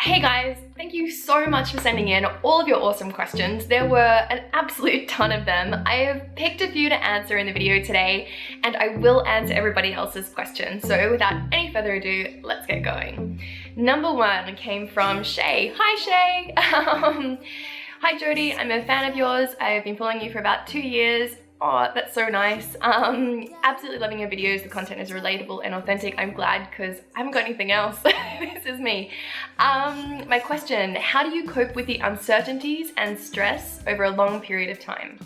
Hey guys, thank you so much for sending in all of your awesome questions. There were an absolute ton of them. I have picked a few to answer in the video today, and I will answer everybody else's questions. So without any further ado, let's get going. Number one came from Shay. Hi Shay! Hi Jodie, I'm a fan of yours. I've been following you for about 2 years. Oh, that's so nice. Absolutely loving your videos. The content is relatable and authentic. I'm glad because I haven't got anything else. This is me. My question, how do you cope with the uncertainties and stress over a long period of time?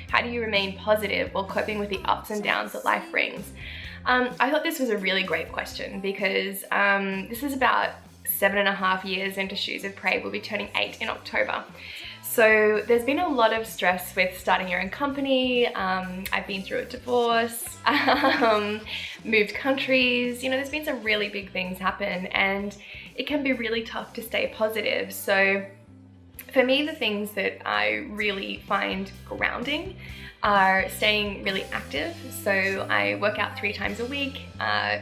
How do you remain positive while coping with the ups and downs that life brings? I thought this was a really great question because this is about 7.5 years into Shoes of Prey. We'll be turning 8 in October. So there's been a lot of stress with starting your own company. I've been through a divorce, moved countries, you know, there's been some really big things happen and it can be really tough to stay positive. So for me, the things that I really find grounding are staying really active. So I work out 3 times a week,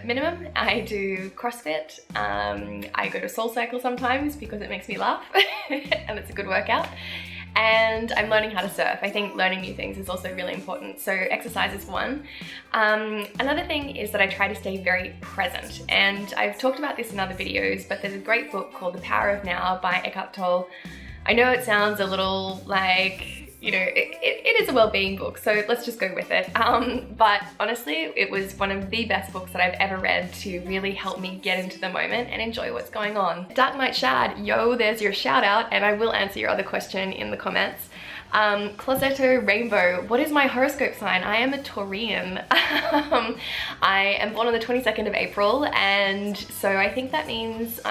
minimum. I do CrossFit. I go to Soul Cycle sometimes because it makes me laugh and it's a good workout. And I'm learning how to surf. I think learning new things is also really important. So exercise is one. Another thing is that I try to stay very present. And I've talked about this in other videos, but there's a great book called The Power of Now by Eckhart Tolle. I know it sounds a little like, you know, it is a well-being book, so let's just go with it. But honestly, it was one of the best books that I've ever read to really help me get into the moment and enjoy what's going on. Dark Night Shad, yo, there's your shout out, and I will answer your other question in the comments. Closetto Rainbow, what is my horoscope sign? I am a Taurian. I am born on the 22nd of April, and so I think that means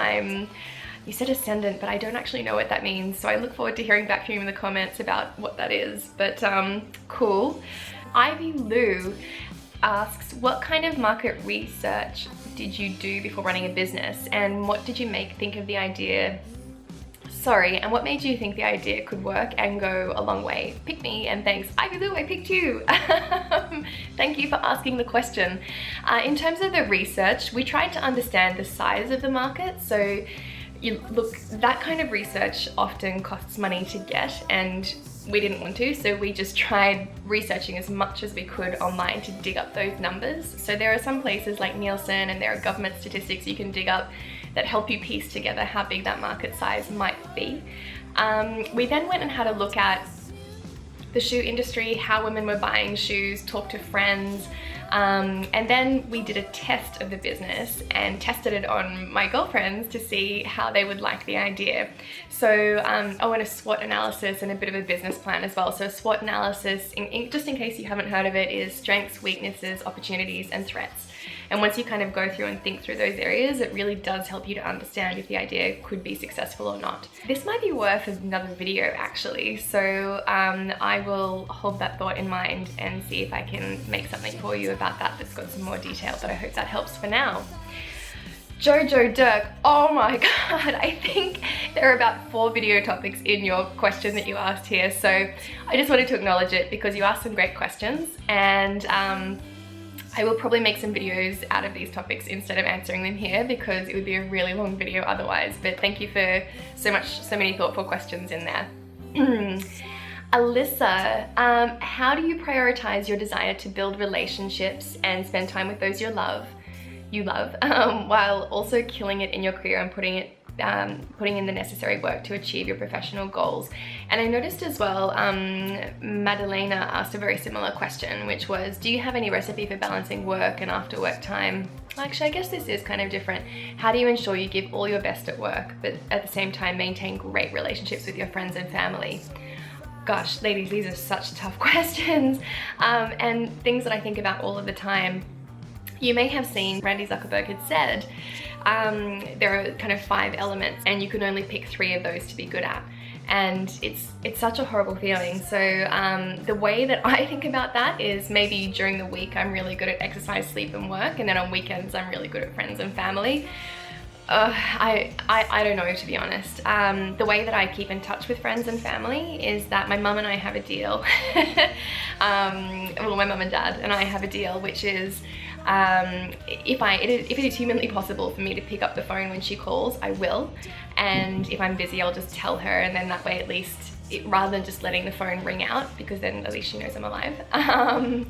you said ascendant, but I don't actually know what that means. So I look forward to hearing back from you in the comments about what that is, but cool. Ivy Lou asks, what kind of market research did you do before running a business? And what did you think of the idea? Sorry, and what made you think the idea could work and go a long way? Pick me, and thanks. Ivy Lou, I picked you. Thank you for asking the question. In terms of the research, we tried to understand the size of the market. So that kind of research often costs money to get, and we didn't want to, so we just tried researching as much as we could online to dig up those numbers. So there are some places like Nielsen and there are government statistics you can dig up that help you piece together how big that market size might be. We then went and had a look at the shoe industry, how women were buying shoes, talked to friends, and then we did a test of the business and tested it on my girlfriends to see how they would like the idea. So I went a SWOT analysis and a bit of a business plan as well. So a SWOT analysis, just in case you haven't heard of it, is strengths, weaknesses, opportunities, and threats. And once you kind of go through and think through those areas, it really does help you to understand if the idea could be successful or not. This might be worth another video actually, so I will hold that thought in mind and see if I can make something for you about that that's got some more detail, but I hope that helps for now. Jojo Dirk, oh my god, I think there are about 4 video topics in your question that you asked here, so I just wanted to acknowledge it because you asked some great questions, and I will probably make some videos out of these topics instead of answering them here because it would be a really long video otherwise, but thank you for so many thoughtful questions in there. Alyssa, how do you prioritize your desire to build relationships and spend time with those you love, while also killing it in your career and putting in the necessary work to achieve your professional goals? And I noticed as well, Madalena asked a very similar question, which was, do you have any recipe for balancing work and after work time? Actually, I guess this is kind of different. How do you ensure you give all your best at work, but at the same time maintain great relationships with your friends and family? Gosh, ladies, these are such tough questions, and things that I think about all of the time. You may have seen Randy Zuckerberg had said there are kind of 5 elements and you can only pick 3 of those to be good at. And it's such a horrible feeling. So the way that I think about that is maybe during the week I'm really good at exercise, sleep and work, and then on weekends I'm really good at friends and family. I don't know, to be honest. The way that I keep in touch with friends and family is that my mum and I have a deal. Well, my mum and dad and I have a deal, which is If it is humanly possible for me to pick up the phone when she calls, I will. And if I'm busy, I'll just tell her, and then that way at least, rather than just letting the phone ring out, because then at least she knows I'm alive.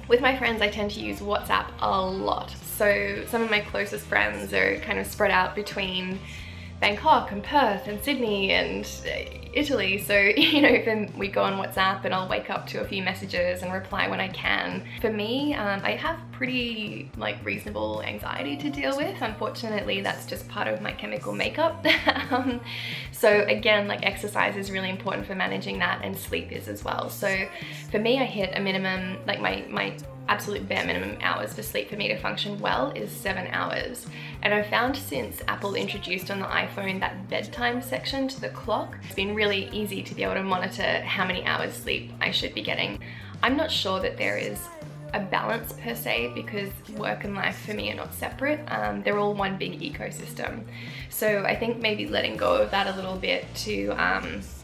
With my friends, I tend to use WhatsApp a lot. So some of my closest friends are kind of spread out between Bangkok and Perth and Sydney and Italy. So, you know, then we go on WhatsApp and I'll wake up to a few messages and reply when I can. For me, I have pretty reasonable anxiety to deal with. Unfortunately, that's just part of my chemical makeup. So again, exercise is really important for managing that, and sleep is as well. So for me, I hit a minimum, my absolute bare minimum hours for sleep for me to function well is 7 hours. And I've found since Apple introduced on the iPhone that bedtime section to the clock, it's been really easy to be able to monitor how many hours sleep I should be getting. I'm not sure that there is a balance per se, because work and life for me are not separate. They're all one big ecosystem. So I think maybe letting go of that a little bit to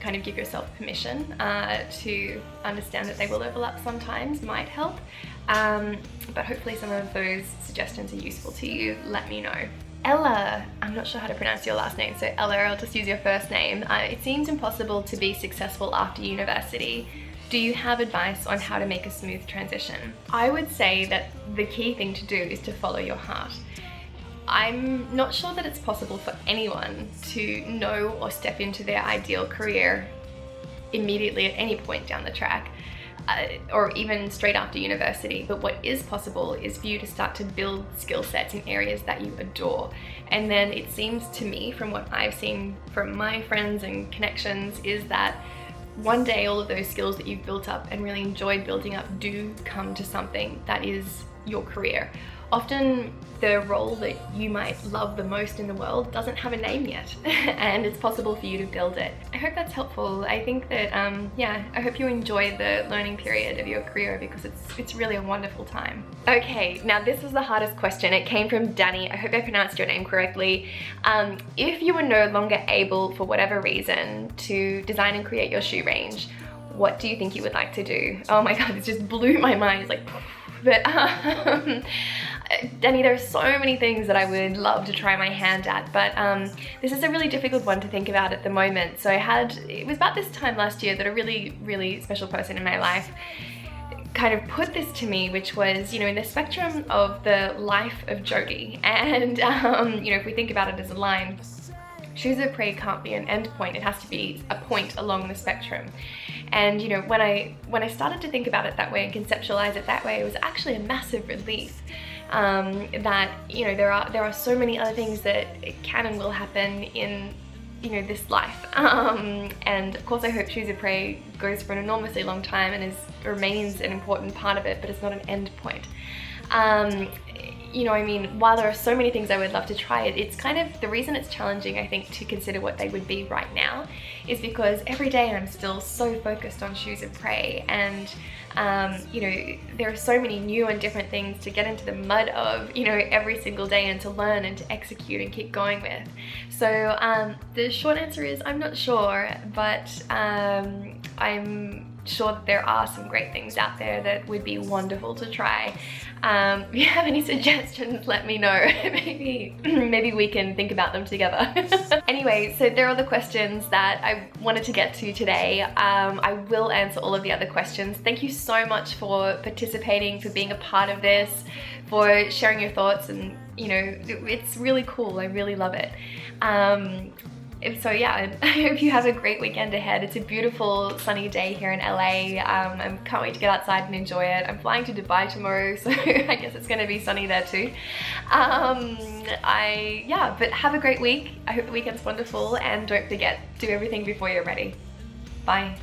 kind of give yourself permission to understand that they will overlap sometimes might help. But hopefully some of those suggestions are useful to you. Let me know. Ella, I'm not sure how to pronounce your last name, so Ella, I'll just use your first name. It seems impossible to be successful after university. Do you have advice on how to make a smooth transition? I would say that the key thing to do is to follow your heart. I'm not sure that it's possible for anyone to know or step into their ideal career immediately at any point down the track, or even straight after university. But what is possible is for you to start to build skill sets in areas that you adore. And then it seems to me, from what I've seen from my friends and connections, is that one day all of those skills that you've built up and really enjoyed building up do come to something that is your career. Often the role that you might love the most in the world doesn't have a name yet, and it's possible for you to build it. I hope that's helpful. I think that, I hope you enjoy the learning period of your career, because it's really a wonderful time. Okay, now this was the hardest question. It came from Danny. I hope I pronounced your name correctly. If you were no longer able, for whatever reason, to design and create your shoe range, what do you think you would like to do? Oh my God, this just blew my mind. It's but Danny, there are so many things that I would love to try my hand at, but this is a really difficult one to think about at the moment. So it was about this time last year that a really, really special person in my life kind of put this to me, which was, in the spectrum of the life of Jodie, and if we think about it as a line, shoes of prey can't be an end point. It has to be a point along the spectrum. And when I started to think about it that way and conceptualize it that way, it was actually a massive relief that there are so many other things that can and will happen in this life. And of course I hope Shoes of Prey goes for an enormously long time and remains an important part of it, but it's not an end point. While there are so many things I would love to try, it's kind of the reason it's challenging, I think, to consider what they would be right now is because every day I'm still so focused on Shoes of Prey, and there are so many new and different things to get into the mud of, every single day, and to learn and to execute and keep going with. So the short answer is I'm not sure, but I'm sure that there are some great things out there that would be wonderful to try. If you have any suggestions, let me know. maybe we can think about them together. Anyway, so there are the questions that I wanted to get to today. I will answer all of the other questions. Thank you so much for participating, for being a part of this, for sharing your thoughts, and it's really cool. I really love it. So yeah, I hope you have a great weekend ahead. It's a beautiful sunny day here in LA. I can't wait to get outside and enjoy it. I'm flying to Dubai tomorrow, so I guess it's gonna be sunny there too. But have a great week. I hope the weekend's wonderful, and don't forget, do everything before you're ready. Bye.